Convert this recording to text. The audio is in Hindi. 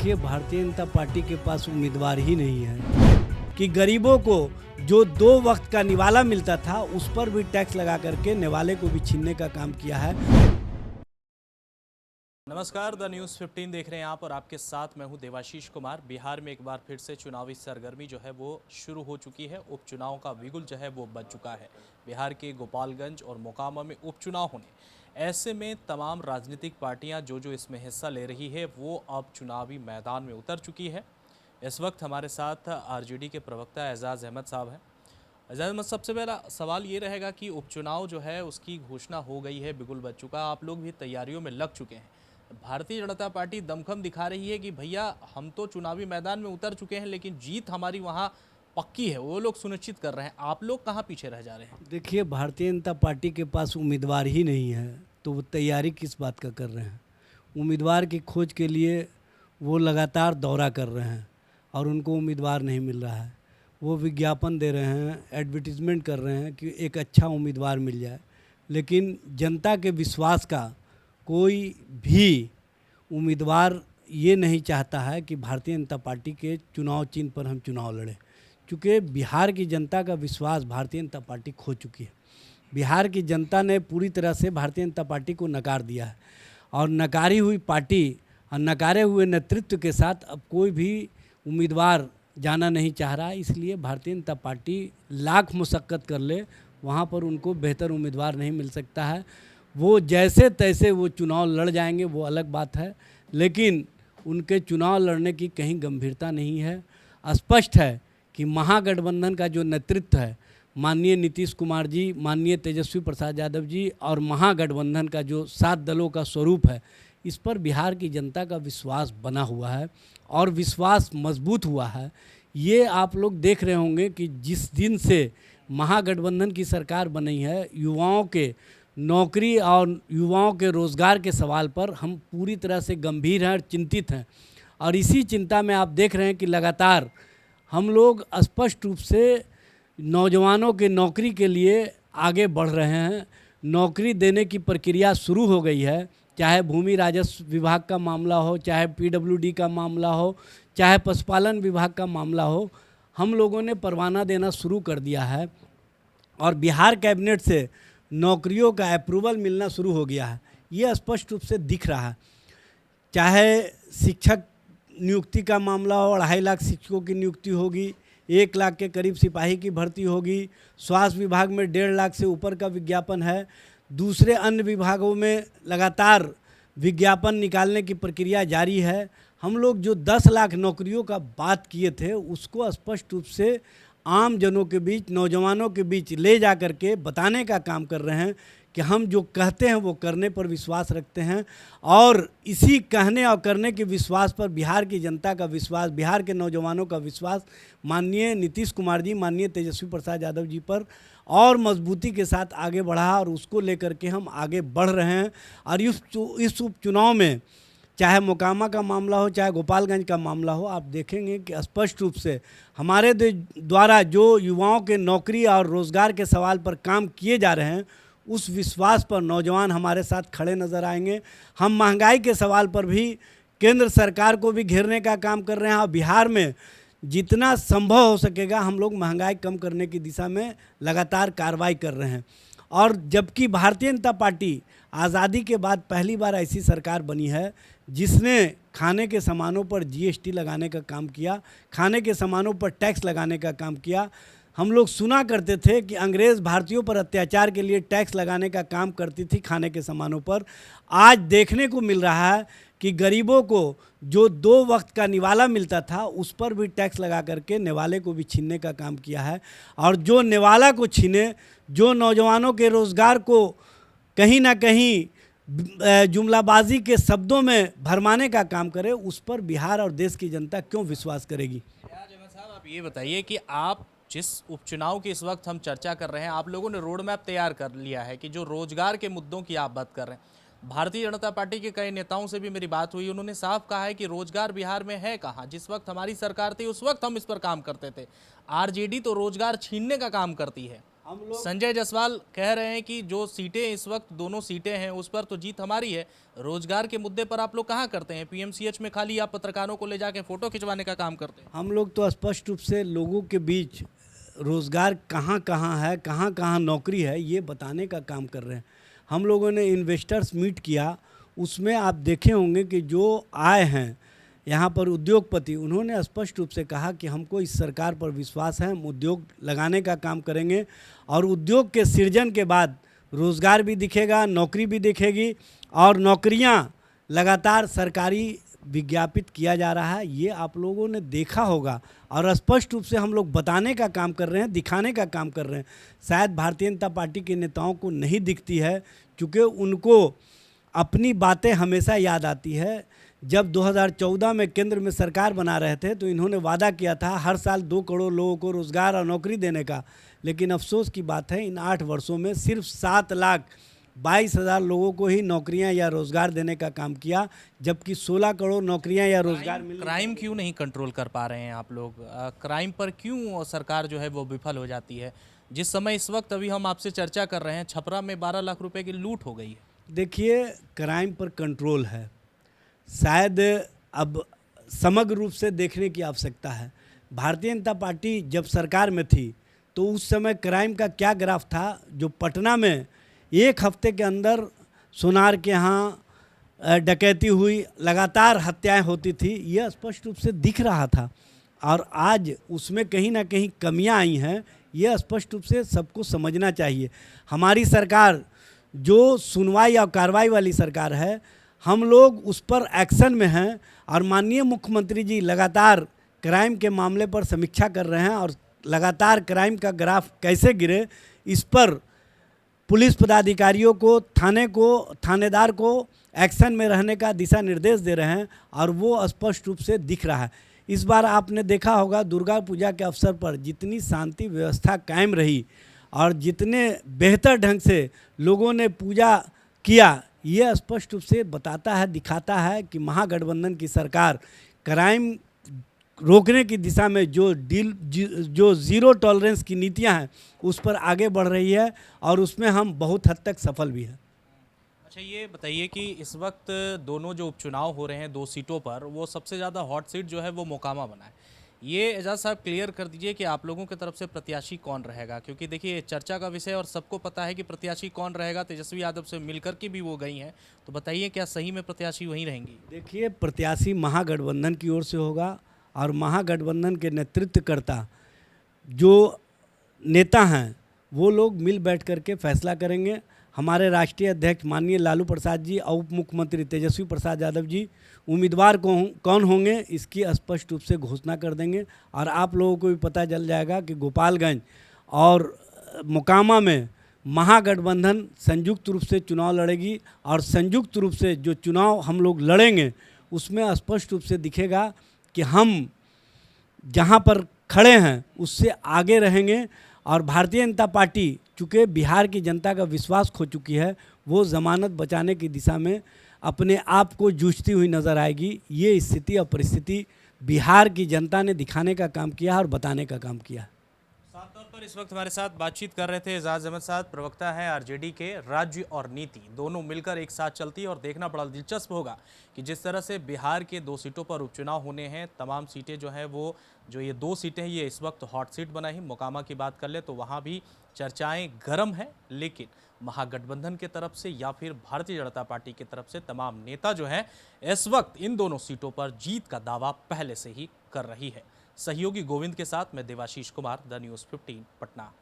देखिए, भारतीय जनता पार्टी के पास उम्मीदवार ही नहीं है कि गरीबों को जो 2 वक्त का निवाला मिलता था उस पर भी टैक्स लगा करके निवाले को भी छीनने का काम किया है। नमस्कार, द न्यूज़ 15 देख रहे हैं आप और आपके साथ मैं हूं देवाशीष कुमार। बिहार में एक बार फिर से चुनावी सरगर्मी जो है वो शुरू हो चुकी है। उपचुनाव का बिगुल जो है वो बज चुका है। बिहार के गोपालगंज और मोकामा में उपचुनाव होने, ऐसे में तमाम राजनीतिक पार्टियां जो इसमें हिस्सा ले रही है वो अब चुनावी मैदान में उतर चुकी है। इस वक्त हमारे साथ आरजेडी के प्रवक्ता एजाज़ अहमद साहब हैं। एजाज़ अहमद, सबसे पहला सवाल ये रहेगा कि उपचुनाव जो है उसकी घोषणा हो गई है, बिगुल बज चुका, आप लोग भी तैयारियों में लग चुके हैं। भारतीय जनता पार्टी दमखम दिखा रही है कि भैया हम तो चुनावी मैदान में उतर चुके हैं लेकिन जीत हमारी वहाँ पक्की है, वो लोग सुनिश्चित कर रहे हैं। आप लोग कहाँ पीछे रह जा रहे हैं? देखिए, भारतीय जनता पार्टी के पास उम्मीदवार ही नहीं है तो वो तैयारी किस बात का कर रहे हैं। उम्मीदवार की खोज के लिए वो लगातार दौरा कर रहे हैं और उनको उम्मीदवार नहीं मिल रहा है। वो विज्ञापन दे रहे हैं, एडवर्टीजमेंट कर रहे हैं कि एक अच्छा उम्मीदवार मिल जाए, लेकिन जनता के विश्वास का कोई भी उम्मीदवार ये नहीं चाहता है कि भारतीय जनता पार्टी के चुनाव चिन्ह पर हम चुनाव लड़ें, क्योंकि बिहार की जनता का विश्वास भारतीय जनता पार्टी खो चुकी है। बिहार की जनता ने पूरी तरह से भारतीय जनता पार्टी को नकार दिया है और नकारी हुई पार्टी और नकारे हुए नेतृत्व के साथ अब कोई भी उम्मीदवार जाना नहीं चाह रहा। इसलिए भारतीय जनता पार्टी लाख मुशक्क़त कर ले, वहाँ पर उनको बेहतर उम्मीदवार नहीं मिल सकता है। वो जैसे तैसे वो चुनाव लड़ जाएंगे वो अलग बात है, लेकिन उनके चुनाव लड़ने की कहीं गंभीरता नहीं है। स्पष्ट है कि महागठबंधन का जो नेतृत्व है, माननीय नीतीश कुमार जी, माननीय तेजस्वी प्रसाद यादव जी और महागठबंधन का जो 7 दलों का स्वरूप है, इस पर बिहार की जनता का विश्वास बना हुआ है और विश्वास मजबूत हुआ है। ये आप लोग देख रहे होंगे कि जिस दिन से महागठबंधन की सरकार बनी है, युवाओं के नौकरी और युवाओं के रोज़गार के सवाल पर हम पूरी तरह से गंभीर हैं और चिंतित हैं। और इसी चिंता में आप देख रहे हैं कि लगातार हम लोग स्पष्ट रूप से नौजवानों के नौकरी के लिए आगे बढ़ रहे हैं। नौकरी देने की प्रक्रिया शुरू हो गई है, चाहे भूमि राजस्व विभाग का मामला हो, चाहे पीडब्ल्यूडी का मामला हो, चाहे पशुपालन विभाग का मामला हो। हम लोगों ने परवाना देना शुरू कर दिया है और बिहार कैबिनेट से नौकरियों का अप्रूवल मिलना शुरू हो गया है। ये स्पष्ट रूप से दिख रहा है। चाहे शिक्षक नियुक्ति का मामला हो, 2.5 लाख शिक्षकों की नियुक्ति होगी, 1 लाख के करीब सिपाही की भर्ती होगी, स्वास्थ्य विभाग में 1.5 लाख से ऊपर का विज्ञापन है, दूसरे अन्य विभागों में लगातार विज्ञापन निकालने की प्रक्रिया जारी है। हम लोग जो 10 लाख नौकरियों का बात किए थे उसको स्पष्ट रूप से आम जनों के बीच, नौजवानों के बीच ले जा कर के बताने का काम कर रहे हैं कि हम जो कहते हैं वो करने पर विश्वास रखते हैं। और इसी कहने और करने के विश्वास पर बिहार की जनता का विश्वास, बिहार के नौजवानों का विश्वास माननीय नीतीश कुमार जी, माननीय तेजस्वी प्रसाद यादव जी पर और मजबूती के साथ आगे बढ़ा और उसको लेकर के हम आगे बढ़ रहे हैं। और इस उपचुनाव में चाहे मोकामा का मामला हो, चाहे गोपालगंज का मामला हो, आप देखेंगे कि स्पष्ट रूप से हमारे द्वारा जो युवाओं के नौकरी और रोज़गार के सवाल पर काम किए जा रहे हैं, उस विश्वास पर नौजवान हमारे साथ खड़े नज़र आएंगे। हम महंगाई के सवाल पर भी केंद्र सरकार को भी घेरने का काम कर रहे हैं और बिहार में जितना संभव हो सकेगा हम लोग महंगाई कम करने की दिशा में लगातार कार्रवाई कर रहे हैं। और जबकि भारतीय जनता पार्टी आज़ादी के बाद पहली बार ऐसी सरकार बनी है जिसने खाने के सामानों पर जीएसटी लगाने का काम किया, खाने के सामानों पर टैक्स लगाने का काम किया। हम लोग सुना करते थे कि अंग्रेज़ भारतीयों पर अत्याचार के लिए टैक्स लगाने का काम करती थी खाने के सामानों पर। आज देखने को मिल रहा है कि गरीबों को जो 2 वक्त का निवाला मिलता था उस पर भी टैक्स लगा करके निवाले को भी छीनने का काम किया है। और जो निवाला को छीने, जो नौजवानों के रोज़गार को कहीं ना कहीं जुमलाबाजी के शब्दों में भरमाने का काम करे, उस पर बिहार और देश की जनता क्यों विश्वास करेगी। साहब, आप ये बताइए कि आप जिस उपचुनाव की इस वक्त हम चर्चा कर रहे हैं, आप लोगों ने रोड मैप तैयार कर लिया है कि जो रोजगार के मुद्दों की आप बात कर रहे हैं। भारतीय जनता पार्टी के कई नेताओं से भी मेरी बात हुई, उन्होंने साफ कहा है कि रोजगार बिहार में है कहाँ। जिस वक्त हमारी सरकार थी उस वक्त हम इस पर काम करते थे। आरजेडी तो रोजगार छीनने का काम करती है। हम लोग संजय जायसवाल कह रहे हैं कि जो सीटें इस वक्त दोनों सीटें हैं उस पर तो जीत हमारी है। रोजगार के मुद्दे पर आप लोग कहाँ करते हैं? पीएमसीएच में खाली आप पत्रकारों को ले जाके फोटो खिंचवाने का काम करते हैं। हम लोग तो स्पष्ट रूप से लोगों के बीच रोज़गार कहाँ कहाँ है, कहाँ कहाँ नौकरी है, ये बताने का काम कर रहे हैं। हम लोगों ने इन्वेस्टर्स मीट किया, उसमें आप देखे होंगे कि जो आए हैं यहाँ पर उद्योगपति, उन्होंने स्पष्ट रूप से कहा कि हमको इस सरकार पर विश्वास है, हम उद्योग लगाने का काम करेंगे और उद्योग के सृजन के बाद रोज़गार भी दिखेगा, नौकरी भी दिखेगी और नौकरियाँ लगातार सरकारी विज्ञापित किया जा रहा है। ये आप लोगों ने देखा होगा और स्पष्ट रूप से हम लोग बताने का काम कर रहे हैं, दिखाने का काम कर रहे हैं। शायद भारतीय जनता पार्टी के नेताओं को नहीं दिखती है, क्योंकि उनको अपनी बातें हमेशा याद आती है। जब 2014 में केंद्र में सरकार बना रहे थे तो इन्होंने वादा किया था हर साल 2 करोड़ लोगों को रोज़गार और नौकरी देने का, लेकिन अफसोस की बात है इन 8 वर्षों में सिर्फ 7,22,000 लोगों को ही नौकरियां या रोज़गार देने का काम किया, जबकि 16 करोड़ नौकरियां या रोज़गार मिलने। क्राइम क्यों नहीं कंट्रोल कर पा रहे हैं आप लोग? क्राइम पर क्यों सरकार जो है वो विफल हो जाती है? जिस समय इस वक्त अभी हम आपसे चर्चा कर रहे हैं, छपरा में 12 लाख रुपए की लूट हो गई है। देखिए, क्राइम पर कंट्रोल है, शायद अब समग्र रूप से देखने की आवश्यकता है। भारतीय जनता पार्टी जब सरकार में थी तो उस समय क्राइम का क्या ग्राफ था, जो पटना में 1 हफ्ते के अंदर सोनार के यहाँ डकैती हुई, लगातार हत्याएं होती थी, यह स्पष्ट रूप से दिख रहा था और आज उसमें कहीं ना कहीं कमियां आई हैं। यह स्पष्ट रूप से सबको समझना चाहिए। हमारी सरकार जो सुनवाई और कार्रवाई वाली सरकार है, हम लोग उस पर एक्शन में हैं और माननीय मुख्यमंत्री जी लगातार क्राइम के मामले पर समीक्षा कर रहे हैं और लगातार क्राइम का ग्राफ कैसे गिरे इस पर पुलिस पदाधिकारियों को, थानेदार को एक्शन में रहने का दिशा निर्देश दे रहे हैं और वो स्पष्ट रूप से दिख रहा है। इस बार आपने देखा होगा दुर्गा पूजा के अवसर पर जितनी शांति व्यवस्था कायम रही और जितने बेहतर ढंग से लोगों ने पूजा किया, ये स्पष्ट रूप से बताता है, दिखाता है कि महागठबंधन की सरकार क्राइम रोकने की दिशा में जो ज़ीरो टॉलरेंस की नीतियां हैं उस पर आगे बढ़ रही है और उसमें हम बहुत हद तक सफल भी हैं। अच्छा, ये बताइए कि इस वक्त दोनों जो उपचुनाव हो रहे हैं 2 सीटों पर, वो सबसे ज़्यादा हॉट सीट जो है वो मोकामा बना है। ये एजाज साहब क्लियर कर दीजिए कि आप लोगों की तरफ से प्रत्याशी कौन रहेगा, क्योंकि देखिए चर्चा का विषय और सबको पता है कि प्रत्याशी कौन रहेगा। तेजस्वी यादव से मिलकर के भी वो गई हैं, तो बताइए क्या सही में प्रत्याशी वहीं रहेंगी? देखिए, प्रत्याशी महागठबंधन की ओर से होगा और महागठबंधन के नेतृत्वकर्ता जो नेता हैं वो लोग मिल बैठ करके फैसला करेंगे। हमारे राष्ट्रीय अध्यक्ष माननीय लालू प्रसाद जी और उप मुख्यमंत्री तेजस्वी प्रसाद यादव जी उम्मीदवार कौन होंगे इसकी स्पष्ट रूप से घोषणा कर देंगे और आप लोगों को भी पता चल जाएगा कि गोपालगंज और मोकामा में महागठबंधन संयुक्त रूप से चुनाव लड़ेगी और संयुक्त रूप से जो चुनाव हम लोग लड़ेंगे उसमें स्पष्ट रूप से दिखेगा कि हम जहां पर खड़े हैं उससे आगे रहेंगे और भारतीय जनता पार्टी चूँकि बिहार की जनता का विश्वास खो चुकी है, वो ज़मानत बचाने की दिशा में अपने आप को जूझती हुई नज़र आएगी। ये स्थिति और परिस्थिति बिहार की जनता ने दिखाने का काम किया और बताने का काम किया। साफ तौर पर इस वक्त हमारे साथ बातचीत कर रहे थे एजाज अहमद साहब, प्रवक्ता हैं आरजेडी के। राज्य और नीति दोनों मिलकर एक साथ चलती है और देखना बड़ा दिलचस्प होगा कि जिस तरह से बिहार के 2 सीटों पर उपचुनाव होने हैं, तमाम सीटें जो है वो जो ये 2 सीटें हैं ये इस वक्त हॉट सीट बना ही। मोकामा की बात कर ले तो वहाँ भी चर्चाएं गर्म हैं, लेकिन महागठबंधन की तरफ से या फिर भारतीय जनता पार्टी की तरफ से तमाम नेता जो हैं इस वक्त इन दोनों सीटों पर जीत का दावा पहले से ही कर रही है। सहयोगी गोविंद के साथ मैं देवाशीष कुमार, द न्यूज़ 15 पटना।